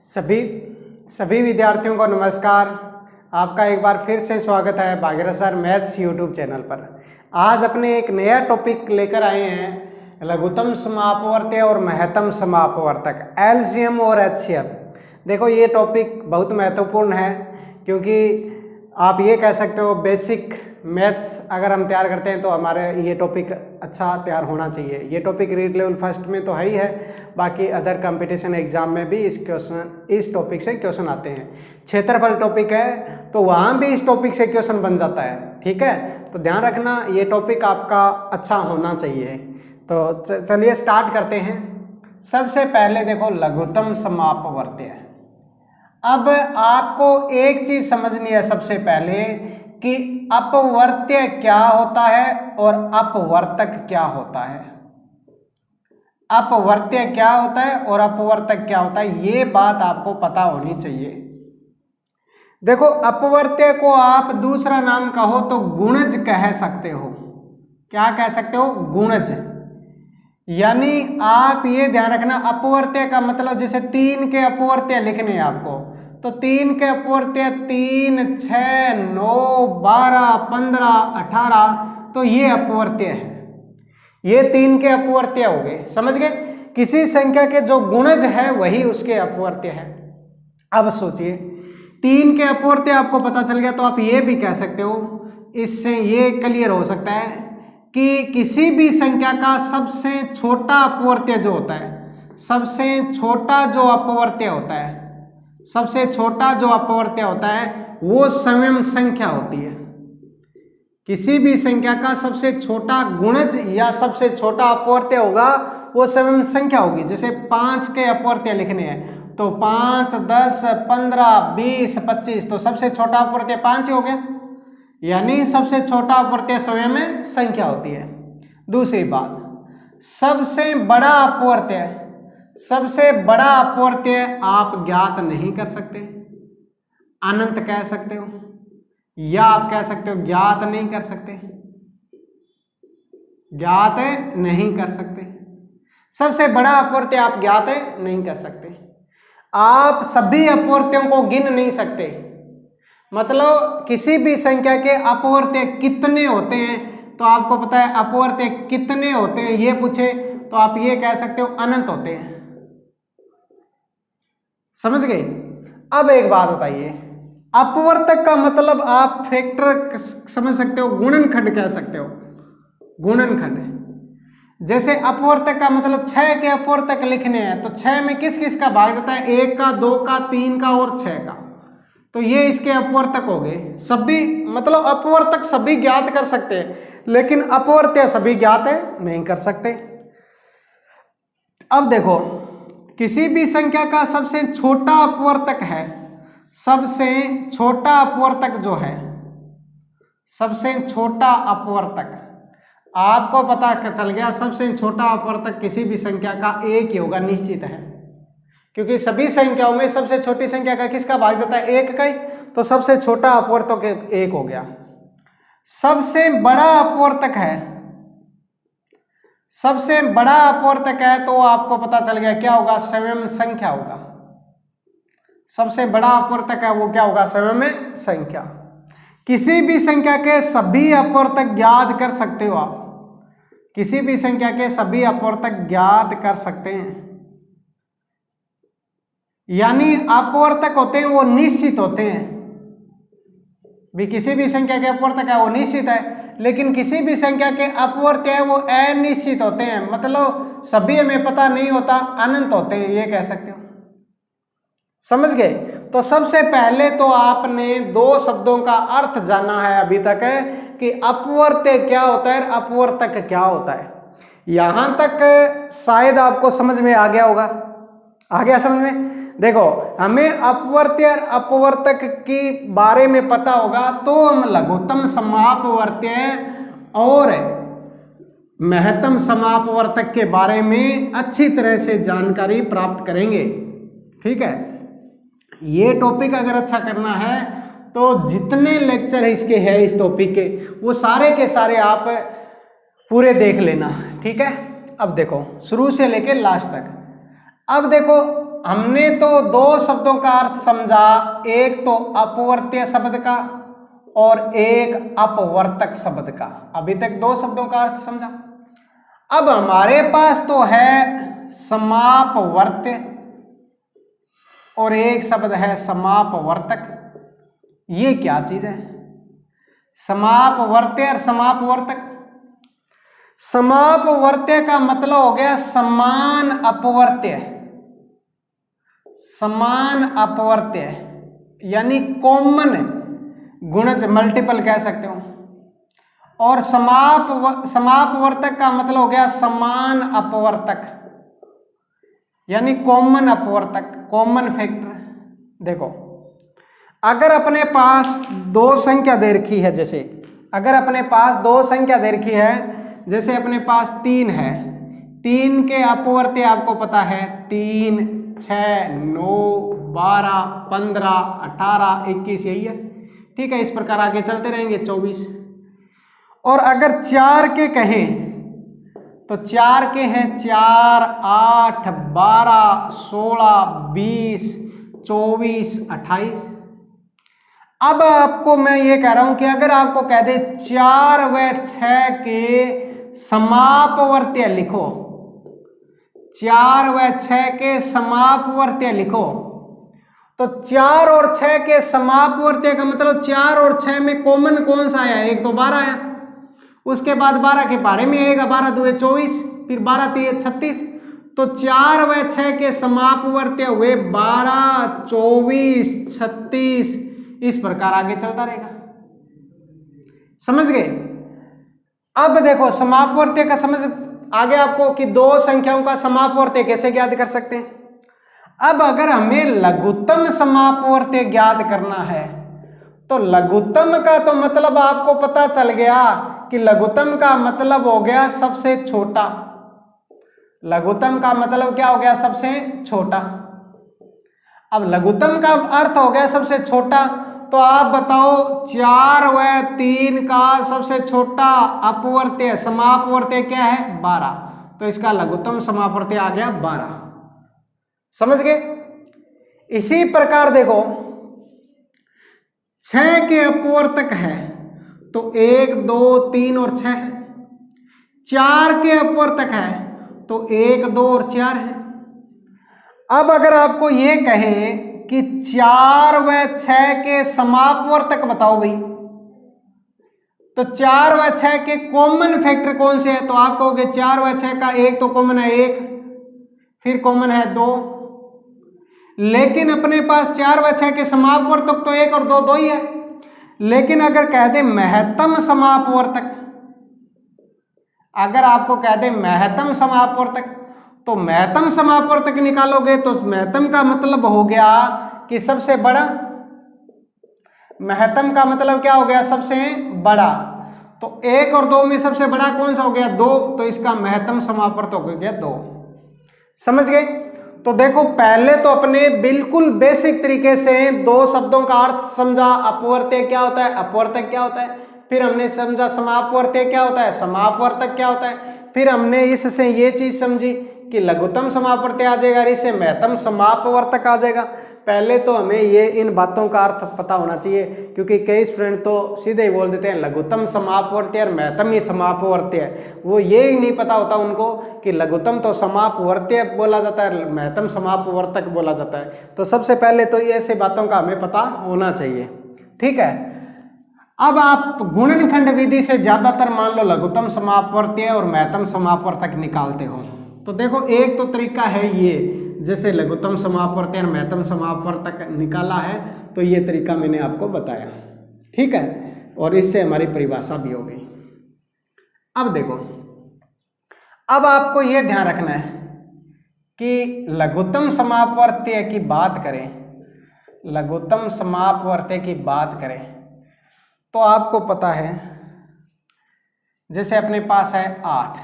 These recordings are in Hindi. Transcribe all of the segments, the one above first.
सभी सभी विद्यार्थियों को नमस्कार। आपका एक बार फिर से स्वागत है Bhagirath sir maths YouTube channel पर। आज अपने एक नया टॉपिक लेकर आए हैं, लघुत्तम समापवर्त्य और महत्तम समापवर्तक, एलसीएम और एचसीएफ। देखो ये टॉपिक बहुत महत्वपूर्ण है, क्योंकि आप ये कह सकते हो बेसिक मैथ्स अगर हम तैयार करते हैं तो हमारे ये टॉपिक अच्छा तैयार होना चाहिए। ये टॉपिक रीड लेवल फर्स्ट में तो है ही है, बाकी अदर कंपटीशन एग्जाम में भी इस टॉपिक से क्वेश्चन आते हैं। क्षेत्रफल टॉपिक है तो वहाँ भी इस टॉपिक से क्वेश्चन बन जाता है, ठीक है। तो ध्यान रखना ये टॉपिक आपका अच्छा होना चाहिए। तो चलिए स्टार्ट करते हैं। सबसे पहले देखो लघुत्तम समापवर्त्य। अब आपको एक चीज समझनी है सबसे पहले कि अपवर्त्य क्या होता है और अपवर्तक क्या होता है। अपवर्त्य क्या होता है और अपवर्तक क्या होता है, ये बात आपको पता होनी चाहिए। देखो अपवर्त्य को आप दूसरा नाम कहो तो गुणज कह सकते हो। क्या कह सकते हो? गुणज। यानी आप ये ध्यान रखना, अपवर्त्य का मतलब जैसे 3 के अपवर्त्य लिखने हैं आपको, तो 3 के अपवर्त्य 3, 6, 9, 12, 15, 18, तो ये अपवर्त्य है। ये 3 के अपवर्त्य हो गए, समझ गए। किसी संख्या के जो गुणज है वही उसके अपवर्त्य है। अब सोचिए 3 के अपवर्त्य आपको पता चल गया, तो आप ये भी कह सकते हो, इससे ये क्लियर हो सकता है कि किसी भी संख्या का सबसे छोटा अपवर्त्य जो होता है, सबसे छोटा जो अपवर्त्य होता है, सबसे छोटा जो अपवर्त्य होता है वो समयम संख्या होती है। किसी भी संख्या का सबसे छोटा गुणज या सबसे छोटा अपवर्त्य होगा वो समयम संख्या होगी। जैसे 5 के अपवर्त्य लिखने हैं तो 5, 10, 15, 20, 25, तो सबसे छोटा अपवर्त्य 5 ही हो गया, यानी सबसे छोटा अपवर्त्य समयम संख्या होती है। दूसरी बात, सबसे बड़ा अपवर्त्य, सबसे बड़ा अपवर्त्य आप ज्ञात नहीं कर सकते, अनंत कह सकते हो, या आप कह सकते हो ज्ञात नहीं कर सकते, ज्ञात नहीं कर सकते। सबसे बड़ा अपवर्त्य आप ज्ञात नहीं कर सकते। आप सभी अपवर्त्यों को गिन नहीं सकते, मतलब किसी भी संख्या के अपवर्त्य कितने होते हैं, तो आपको पता है अपवर्त्य कितने होते हैं ये पूछे तो आप ये कह सकते हो अनंत होते हैं, समझ गए। अब एक बात बताइए, अपवर्तक का मतलब आप फैक्टर समझ सकते हो, गुणनखंड कह सकते हो, गुणनखंड। जैसे अपवर्तक का मतलब 6 के अपवर्तक लिखने हैं तो 6 में किस किस का भाग जाता है? 1 का, 2 का, 3 का और 6 का, तो ये इसके अपवर्तक हो गए। सभी मतलब अपवर्तक सभी ज्ञात कर सकते हैं, लेकिन अपवर्त्य सभी ज्ञात नहीं कर सकते। अब देखो किसी भी संख्या का सबसे छोटा अपवर्तक है, सबसे छोटा अपवर्तक जो है, सबसे छोटा अपवर्तक आपको पता चल गया, सबसे छोटा अपवर्तक किसी भी संख्या का 1 ही होगा, निश्चित है, क्योंकि सभी संख्याओं में सबसे छोटी संख्या का किसका भाग जाता है? 1 का ही, तो सबसे छोटा अपवर्तक 1 हो गया। सबसे बड़ा अपवर्तक है, सबसे बड़ा अपवर्तक है तो आपको पता चल गया क्या होगा? समयम संख्या होगा। सबसे बड़ा अपवर्तक है वो क्या होगा? समयम संख्या। किसी भी संख्या के सभी अपवर्तक ज्ञात कर सकते हो आप, किसी भी संख्या के सभी अपवर्तक ज्ञात कर सकते हैं, यानी अपवर्तक होते हैं वो निश्चित होते हैं। भी किसी भी संख्या के अपवर्तक है वो निश्चित है, लेकिन किसी भी संख्या के अपवर्त्य है वो अनिश्चित होते हैं, मतलब सभी हमें पता नहीं होता, अनंत होते हैं, ये कह सकते हो, समझ गए। तो सबसे पहले तो आपने 2 शब्दों का अर्थ जाना है अभी तक है कि अपवर्त्य क्या होता है, अपवर्तक क्या होता है। यहां तक शायद आपको समझ में आ गया होगा, आ गया समझ में। देखो हमें अपवर्त्य और अपवर्तक के बारे में पता होगा तो हम लघुत्तम समापवर्त्य और महत्तम समापवर्तक के बारे में अच्छी तरह से जानकारी प्राप्त करेंगे, ठीक है। ये टॉपिक अगर अच्छा करना है तो जितने लेक्चर है इसके है इस टॉपिक के, वो सारे के सारे आप पूरे देख लेना, ठीक है। अब देखो शुरू से लेके लास्ट तक। अब देखो हमने तो दो शब्दों का अर्थ समझा, एक तो अपवर्त्य शब्द का और एक अपवर्तक शब्द का। अभी तक दो शब्दों का अर्थ समझा। अब हमारे पास तो है समापवर्त्य और एक शब्द है समापवर्तक। ये क्या चीज है? समापवर्त्य और समापवर्तक। समापवर्त्य का मतलब हो गया समान अपवर्त्य, समान अपवर्त्य यानी कॉमन गुणज, मल्टीपल कह सकते हो। और समापवर्तक का मतलब हो गया समान अपवर्तक यानी कॉमन अपवर्तक, कॉमन फैक्टर। देखो अगर अपने पास दो संख्या दे रखी है, जैसे अगर अपने पास दो संख्या दे रखी है, जैसे अपने पास 3 है, 3 के अपवर्त्य आपको पता है 3, 6, 9, 12, 15, 18, 21 यही है। ठीक है, इस प्रकार आगे चलते रहेंगे 24। और अगर 4 के कहें तो 4 के हैं 4, 8, 12, 16, 20, 24, 28। अब आपको मैं ये कह रहा हूं कि अगर आपको कह दे 4 व 6 के समापवर्त्य लिखो, 4 व 6 के समापवर्त्य लिखो, तो 4 और 6 के समापवर्त्य का मतलब 4 और 6 में कॉमन कौन सा आया? एक तो 12 आया, उसके बाद 12 के पहाड़े में आएगा 12 दूए 24, फिर 12 तीए 36। तो 4 व 6 के समापवर्त्य हुए 12, 24, 36, इस प्रकार आगे चलता रहेगा। समझ गए? अब देखो समापवर्त्य का समझ आगे आपको कि दो संख्याओं का समापवर्त्य कैसे ज्ञात कर सकते हैं। अब अगर हमें लघुत्तम समापवर्त्य ज्ञात करना है तो लघुत्तम का तो मतलब आपको पता चल गया कि लघुत्तम का मतलब हो गया सबसे छोटा। लघुत्तम का मतलब क्या हो गया? सबसे छोटा। अब लघुत्तम का अर्थ हो गया सबसे छोटा, तो आप बताओ 4 व 3 का सबसे छोटा अपवर्त्य समापवर्त्य क्या है? 12। तो इसका लघुत्तम समापवर्त्य आ गया 12। समझ गए? इसी प्रकार देखो 6 के अपवर्तक है तो 1, 2, 3 और 6 है। 4 के अपवर्तक है तो 1, 2 और 4 है। अब अगर आपको ये कहें कि 4 व 6 के समापवर्तक बताओ भाई, तो 4 व 6 के कॉमन फैक्टर कौन से है? तो आप कहोगे 4 व 6 का एक तो कॉमन है 1, फिर कॉमन है 2, लेकिन अपने पास 4 व 6 के समापवर्तक तो 1 और 2 दो ही है। लेकिन अगर कह दे महत्तम समापवर्तक, अगर आपको कह दे महत्तम समापवर्तक, तो महत्तम समापवर्तक निकालोगे तो महत्तम का मतलब हो गया कि सबसे बड़ा। महत्तम का मतलब क्या हो गया? सबसे बड़ा। तो 1 और 2 में सबसे बड़ा कौन सा हो गया? 2। तो इसका महत्तम समापवर्तक हो गया 2। समझ गए? तो देखो पहले तो अपने बिल्कुल बेसिक तरीके से दो शब्दों का अर्थ समझा। अपवर्त्य क्या होता है, अपवर्तक क्या होता है। फिर हमने समझा समापवर्त्य क्या होता है, समापवर्तक क्या होता है। फिर हमने इससे ये चीज समझी कि लघुत्तम समापवर्त्य आ जाएगा, इससे महत्तम समापवर्तक आ जाएगा। पहले तो हमें ये इन बातों का अर्थ पता होना चाहिए, क्योंकि कई स्टूडेंट तो सीधे ही बोल देते हैं लघुत्तम समापवर्त्य और महत्तम ही समापवर्त्य है। वो ये ही नहीं पता होता उनको कि लघुत्तम तो समापवर्त्य बोला जाता है, महत्तम समापवर्तक बोला जाता है। तो सबसे पहले तो ये ऐसे बातों का हमें पता होना चाहिए। ठीक है, अब आप गुणनखंड विधि से ज्यादातर मान लो लघुत्तम समापवर्त्य और महत्तम समापवर्तक निकालते हो। तो देखो एक तो तरीका है ये, जैसे लघुत्तम समापवर्त्य और महत्तम समापवर्तक निकाला है, तो ये तरीका मैंने आपको बताया। ठीक है, और इससे हमारी परिभाषा भी हो गई। अब देखो, अब आपको ये ध्यान रखना है कि लघुत्तम समापवर्त्य की बात करें, लघुत्तम समापवर्त्य की बात करें तो आपको पता है जैसे अपने पास है 8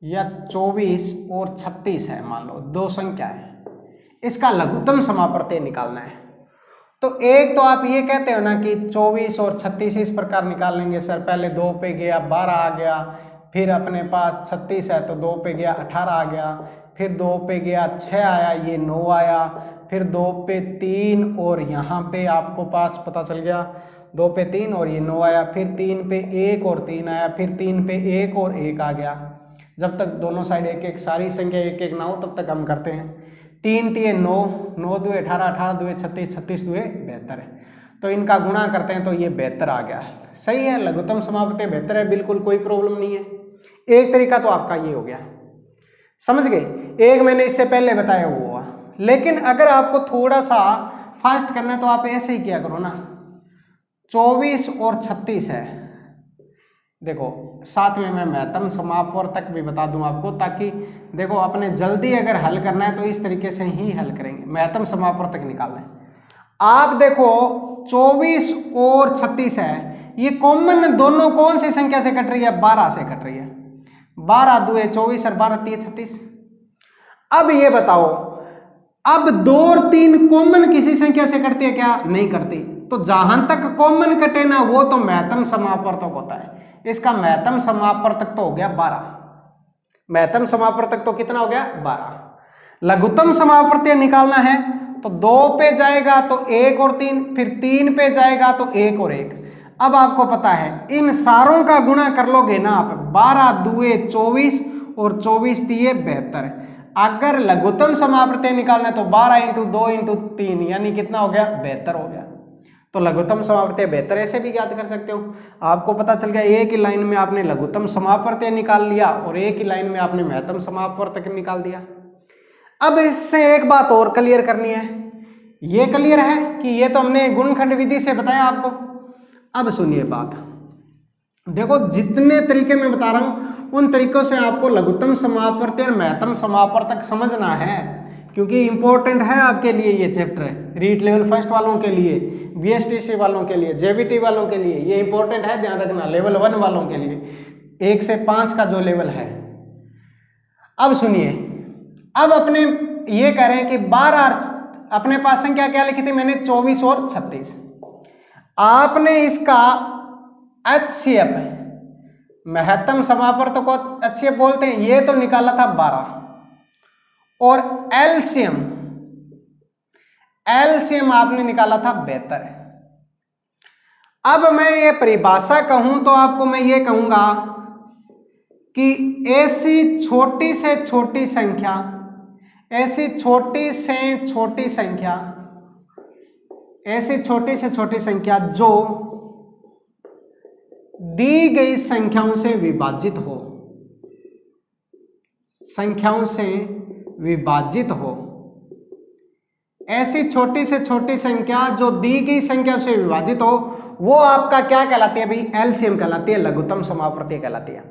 या 24 और 36 है, मान लो दो संख्या है, इसका लघुत्तम समापवर्त्य निकालना है। तो एक तो आप ये कहते हो ना कि 24 और 36 इस प्रकार निकाल लेंगे सर, पहले 2 पे गया 12 आ गया, फिर अपने पास 36 है तो 2 पे गया 18 आ गया, फिर 2 पे गया 6 आया, ये 9 आया, फिर 2 पे 3 और यहाँ पे आपको पास पता चल गया 2 पे 3 और ये 9 आया, फिर 3 पे 1 और 3 आया, फिर 3 पे 1 और 1 आ गया। जब तक दोनों साइड एक एक सारी संख्या एक एक ना हो तब तक हम करते हैं। 3 3 9, 9 2 18, 18 2 36, 36 2 72। तो इनका गुणा करते हैं तो ये 72 आ गया। सही है, लघुत्तम समापवर्ती 72 है, बिल्कुल कोई प्रॉब्लम नहीं है। एक तरीका तो आपका ये हो गया, समझ गए। एक मैंने इससे पहले बताया वो हुआ, लेकिन अगर आपको थोड़ा सा फास्ट करना है तो आप ऐसे ही किया करो ना। 24 और 36 है, देखो साथ में मैं महत्तम समापवर्तक भी बता दूं आपको, ताकि देखो अपने जल्दी अगर हल करना है तो इस तरीके से ही हल करेंगे। महत्तम समापवर्तक निकालना है, आप देखो 24 और 36 है, ये कॉमन दोनों कौन सी संख्या से कट रही है? 12 से कट रही है। 12 2 24 और 12 3 36। अब ये बताओ, अब 2 और 3 कॉमन किसी संख्या से कटती है क्या? नहीं करती। तो जहां तक कॉमन कटे ना वो तो महत्तम समापवर्तक होता है। इसका महत्तम समापवर्तक तो हो गया 12। महत्तम समापवर्तक तो कितना हो गया? 12। लघुत्तम समापवर्तक निकालना है तो 2 पे जाएगा तो 1 और 3, फिर 3 पे जाएगा तो 1 और 1। अब आपको पता है इन सारों का गुणा कर लोगे ना आप, 12 2 24 और 24 3 72। अगर लघुत्तम समापवर्तक निकालना है तो 12 × 2 × 3 यानी कितना हो गया? 72 हो गया। तो लघुत्तम समापवर्तक 72 ऐसे भी ज्ञात कर सकते हो। आपको पता चल गया, एक ही लाइन में आपने लघुत्तम समापवर्तक निकाल लिया और एक ही लाइन में आपने महत्तम समापवर्तक निकाल दिया। अब इससे एक बात और क्लियर करनी है। ये क्लियर है कि ये तो हमने गुणनखंड विधि से बताया आपको। अब सुनिए बात, देखो जितने तरीके मैं बता रहा हूं उन तरीकों से आपको लघुत्तम समापवर्तक और महत्तम समापवर्तक समझना है, क्योंकि इंपॉर्टेंट है आपके लिए ये चैप्टर। रीट लेवल फर्स्ट वालों के लिए, बीएसटीसी वालों के लिए, जेबीटी वालों के लिए ये इंपॉर्टेंट है, ध्यान रखना। लेवल 1 वालों के लिए 1 से 5 का जो लेवल है। अब सुनिए, अब अपने ये कह रहे हैं कि 12, अपने पास संख्या क्या लिखी थी मैंने? 24 और 36। आपने इसका HCF, महत्तम समापवर्तक को HCF बोलते हैं, ये तो निकाला था 12। और एलसीएम आपने निकाला था 72। अब मैं ये परिभाषा कहूं तो आपको मैं ये कहूंगा कि ऐसी छोटी से छोटी संख्या, ऐसी छोटी से छोटी संख्या, ऐसी छोटी से छोटी संख्या जो दी गई संख्याओं से विभाजित हो, संख्याओं से विभाजित हो, ऐसी छोटी से छोटी संख्या जो दी गई संख्या से विभाजित हो, वो आपका क्या कहलाती है भाई? एलसीएम कहलाती है, लघुत्तम समापवर्तक कहलाती है।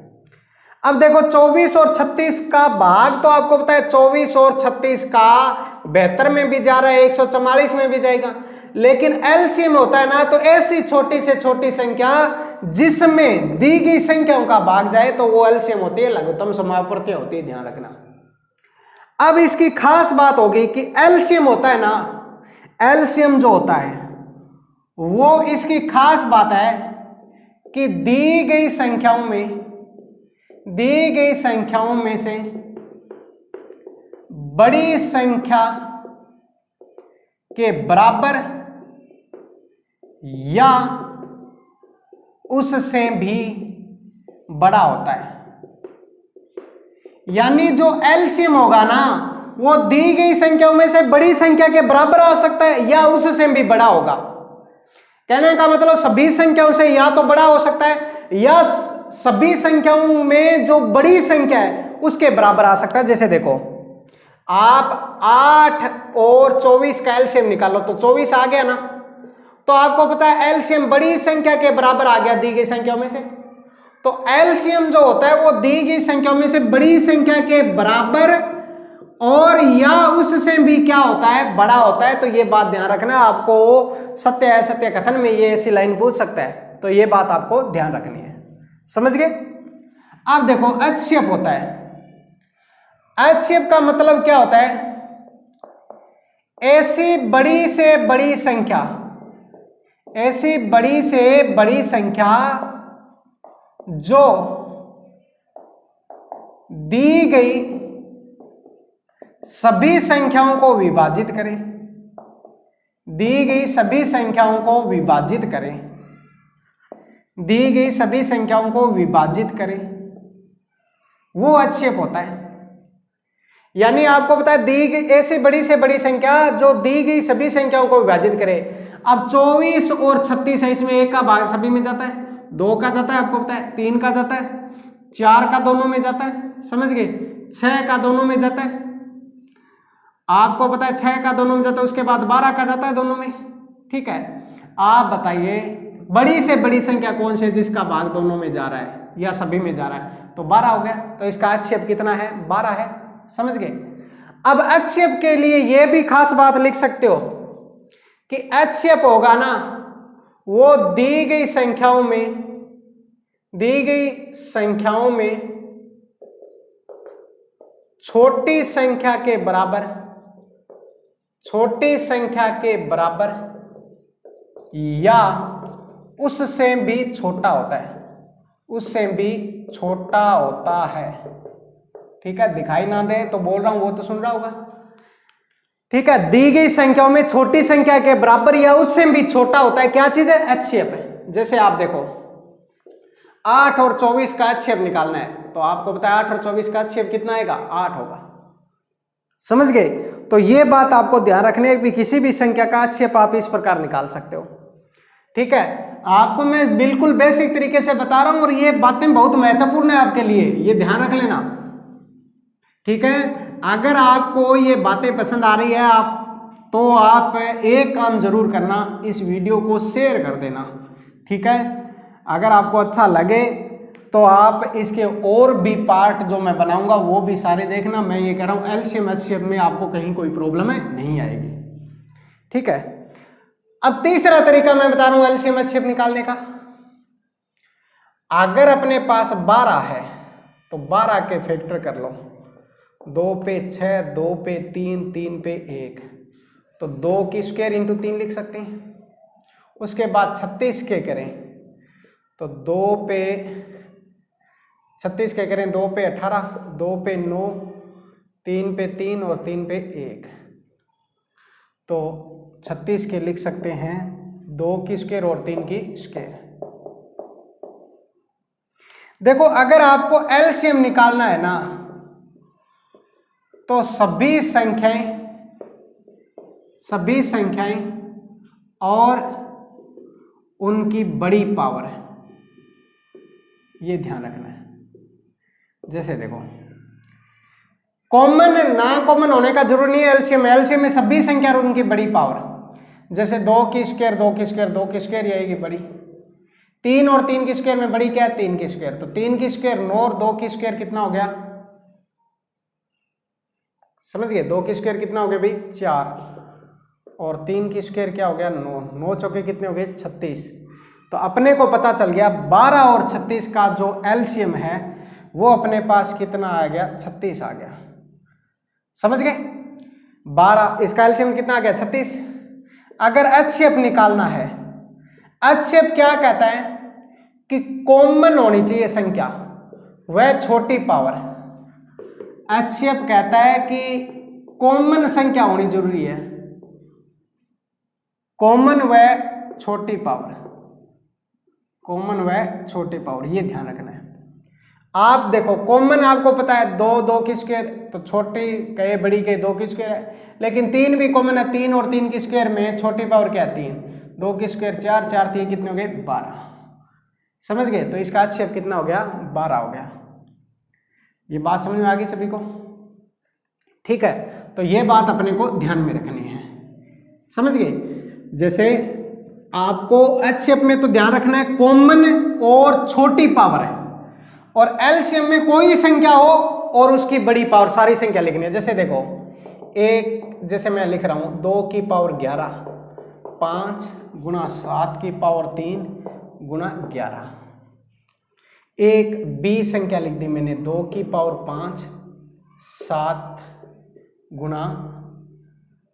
अब देखो 24 और 36 का भाग तो आपको पता है, 24 और 36 का 72 में भी जा रहा है, 144 में भी जाएगा, लेकिन एलसीएम होता है ना, तो ऐसी छोटी से छोटी संख्या जिसमें दी गई संख्याओं का भाग जाए तो वो एलसीएम होती है, लघुत्तम समापवर्तक होती है, ध्यान रखना। अब इसकी खास बात होगी कि एलसीएम होता है ना, एलसीएम जो होता है वो, इसकी खास बात है कि दी गई संख्याओं में से बड़ी संख्या के बराबर या उससे भी बड़ा होता है। यानी जो एलसीएम होगा ना, वो दी गई संख्याओं में से बड़ी संख्या के बराबर आ सकता है या उससे भी बड़ा होगा। कहने का मतलब सभी संख्याओं से या तो बड़ा हो सकता है या सभी संख्याओं में जो बड़ी संख्या है उसके बराबर आ सकता है। जैसे देखो, आप 8 और 24 का एलसीएम निकालो तो 24 आ गया ना, तो आपको पता है एलसीएम बड़ी संख्या के बराबर आ गया दी गई संख्याओं में से। तो एलसीएम जो होता है वो दी गई संख्याओं में से बड़ी संख्या के बराबर और या उससे भी क्या होता है? बड़ा होता है। तो ये बात ध्यान रखना, आपको सत्य असत्य कथन में ये ऐसी लाइन पूछ सकता है, तो ये बात आपको ध्यान रखनी है, समझ गए। अब देखो HCF होता है, HCF का मतलब क्या होता है? ऐसी बड़ी से बड़ी संख्या, ऐसी बड़ी से बड़ी संख्या जो दी गई सभी संख्याओं को विभाजित करें, दी गई सभी संख्याओं को विभाजित करें, दी गई सभी संख्याओं को विभाजित करें, वो HCF होता है। यानी आपको पता है दी गई ऐसी बड़ी से बड़ी संख्या जो दी गई सभी संख्याओं को विभाजित करे। अब 24 और 36 है, इसमें एक का भाग सभी में जाता है, 2 का जाता है, आपको पता है 3 का जाता है, 4 का दोनों में जाता है, समझ गए, 6 का दोनों में जाता है, आपको पता है 6 का दोनों में जाता है, उसके बाद 12 का जाता है दोनों में। ठीक है, आप बताइए बड़ी से बड़ी संख्या कौन सी है जिसका भाग दोनों में जा रहा है या सभी में जा रहा है? तो 12 हो गया। तो इसका HCF कितना है? 12 है, समझ गए। अब HCF के लिए यह भी खास बात लिख सकते हो कि HCF होगा ना वो दी गई संख्याओं में छोटी संख्या के बराबर या उससे भी छोटा होता है, उससे भी छोटा होता है। ठीक है, दिखाई ना दे तो बोल रहा हूं, वो तो सुन रहा होगा। ठीक है, दी गई संख्याओं में छोटी संख्या के बराबर या उससे भी छोटा होता है, क्या चीज है? HCF है। जैसे आप देखो 8 और 24 का HCF निकालना है, तो आपको पता है 8 और 24 का HCF कितना आएगा? 8 होगा, समझ गए। तो ये बात आपको ध्यान रखने भी किसी भी संख्या का HCF आप इस प्रकार निकाल सकते हो। ठीक है, आपको मैं बिल्कुल बेसिक तरीके से बता रहा हूं और ये बातें बहुत महत्वपूर्ण है आपके लिए, ये ध्यान रख लेना। ठीक है, अगर आपको ये बातें पसंद आ रही है तो आप एक काम जरूर करना, इस वीडियो को शेयर कर देना। ठीक है, अगर आपको अच्छा लगे तो आप इसके और भी पार्ट जो मैं बनाऊंगा वो भी सारे देखना। मैं ये कह रहा हूं LCM HCF में आपको कहीं कोई प्रॉब्लम नहीं आएगी। ठीक है, अब तीसरा तरीका मैं बता रहा हूं LCM HCF निकालने का। अगर अपने पास 12 है तो 12 के फैक्टर कर लो, 2 पे 6, 2 पे 3, 3 पे 1, तो 2 की स्क्वायर इंटू 3 लिख सकते हैं। उसके बाद 36 के करें तो 2 पे 36 के करें, 2 पे 18, 2 पे 9, 3 पे 3 और 3 पे 1, तो 36 के लिख सकते हैं 2 की स्क्वायर और 3 की स्क्वायर। देखो अगर आपको LCM निकालना है ना तो सभी संख्याएं और उनकी बड़ी पावर है, ये ध्यान रखना है। जैसे देखो कॉमन ना कॉमन होने का जरूरी नहीं है LCM में सभी संख्या और उनकी बड़ी पावर। जैसे 2 की स्क्वायर 2 की स्क्वायर 2 की स्क्वायर, ये आएगी बड़ी। 3 और 3 की स्क्वायर में बड़ी क्या है? 3 की स्क्वायर, तो 3 की स्क्वायर 9 और 2 की स्क्वायर कितना हो गया? समझ गए, 2 की स्क्वायर कितना हो गया भाई? 4 और 3 की स्क्वायर क्या हो गया? 9, 9 चौके कितने हो गए? 36। तो अपने को पता चल गया 12 और 36 का जो LCM है वो अपने पास कितना आ गया? 36 आ गया, समझ गए। 12 इसका LCM कितना आ गया? 36। अगर HCF निकालना है, HCF क्या कहता है कि कॉमन होनी चाहिए संख्या, वह छोटी पावर। HCF कहता है कि कॉमन संख्या होनी जरूरी है, कॉमन व छोटी पावर, कॉमन व छोटी पावर, ये ध्यान रखना है। आप देखो कॉमन आपको पता है 2 2 की स्क्वायर, तो छोटी कहे बड़ी कहे 2 की स्क्वायर है, लेकिन 3 भी कॉमन है। 3 और 3 की स्क्वायर में छोटी पावर क्या है? 3। 2 की स्क्वायर 4, 4 3 कितने हो गए? 12, समझ गए। तो इसका HCF कितना हो गया? 12 हो गया। ये बात समझ में आ गई सभी को? ठीक है, तो ये बात अपने को ध्यान में रखनी है, समझ गए। जैसे आपको HCF में तो ध्यान रखना है कॉमन और छोटी पावर है, और LCM में कोई संख्या हो और उसकी बड़ी पावर, सारी संख्या लिखनी है। जैसे देखो एक, जैसे मैं लिख रहा हूं 2 की पावर 11, 5 गुणा 7 की पावर 3 गुणा 11। एक B संख्या लिख दी मैंने 2 की पावर 5 7 गुणा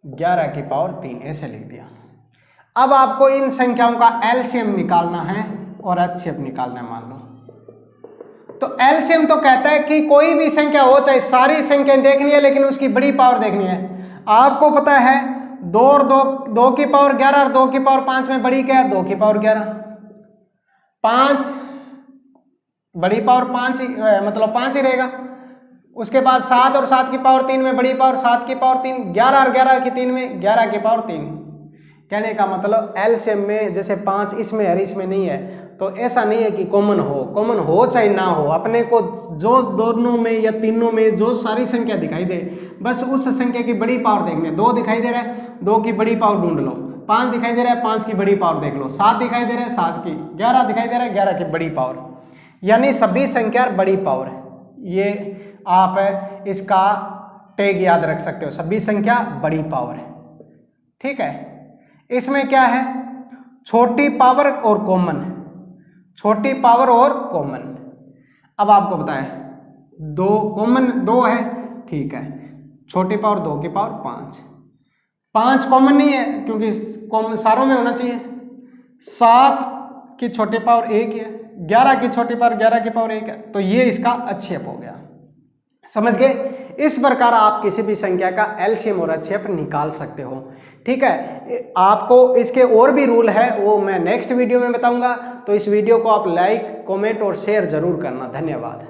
11 की पावर 3, ऐसे लिख दिया। अब आपको इन संख्याओं का LCM निकालना है और HCF निकालना है। मान लो तो एलसीएम तो कहता है कि कोई भी संख्या हो, चाहे सारी संख्या देखनी है लेकिन उसकी बड़ी पावर देखनी है। आपको पता है 2 और 2 की पावर 11 और 2 की पावर 5 में बड़ी क्या है? 2 की पावर 11। 5 बड़ी पावर 5 ही मतलब 5 ही रहेगा। उसके बाद 7 और 7 की पावर 3 में बड़ी पावर 7 की पावर 3, 11 और 11 की 3 में 11 की पावर 3। कहने का मतलब एलसीएम में जैसे 5 इसमें है इसमें नहीं है, तो ऐसा नहीं है कि कॉमन हो चाहे ना हो, अपने को जो दोनों में या तीनों में जो सारी संख्या दिखाई दे बस उस संख्या की बड़ी पावर देखनी है। 2 दिखाई दे रहा है 2 की बड़ी पावर ढूंढ लो, 5 दिखाई दे रहा है 5 की बड़ी पावर देख लो, 7 दिखाई दे रहा है 7 की, 11 दिखाई दे रहा है 11 की बड़ी पावर, यानी सभी संख्या बड़ी पावर है। ये आप इसका टैग याद रख सकते हो, सभी संख्या बड़ी पावर है। ठीक है, इसमें क्या है? छोटी पावर और कॉमन, छोटी पावर और कॉमन। अब आपको बताया 2 कॉमन 2 है, ठीक है, छोटी पावर 2 की पावर 5, 5 कॉमन नहीं है क्योंकि कॉमन सारों में होना चाहिए। 7 की छोटी पावर 1 है, 11 की छोटी पावर 11 की पावर 1 है, तो ये इसका अच्छेप हो गया। समझ गए? इस प्रकार आप किसी भी संख्या का एलसीएम और अच्छेप निकाल सकते हो। ठीक है, आपको इसके और भी रूल है वो मैं नेक्स्ट वीडियो में बताऊंगा, तो इस वीडियो को आप लाइक कमेंट और शेयर जरूर करना। धन्यवाद।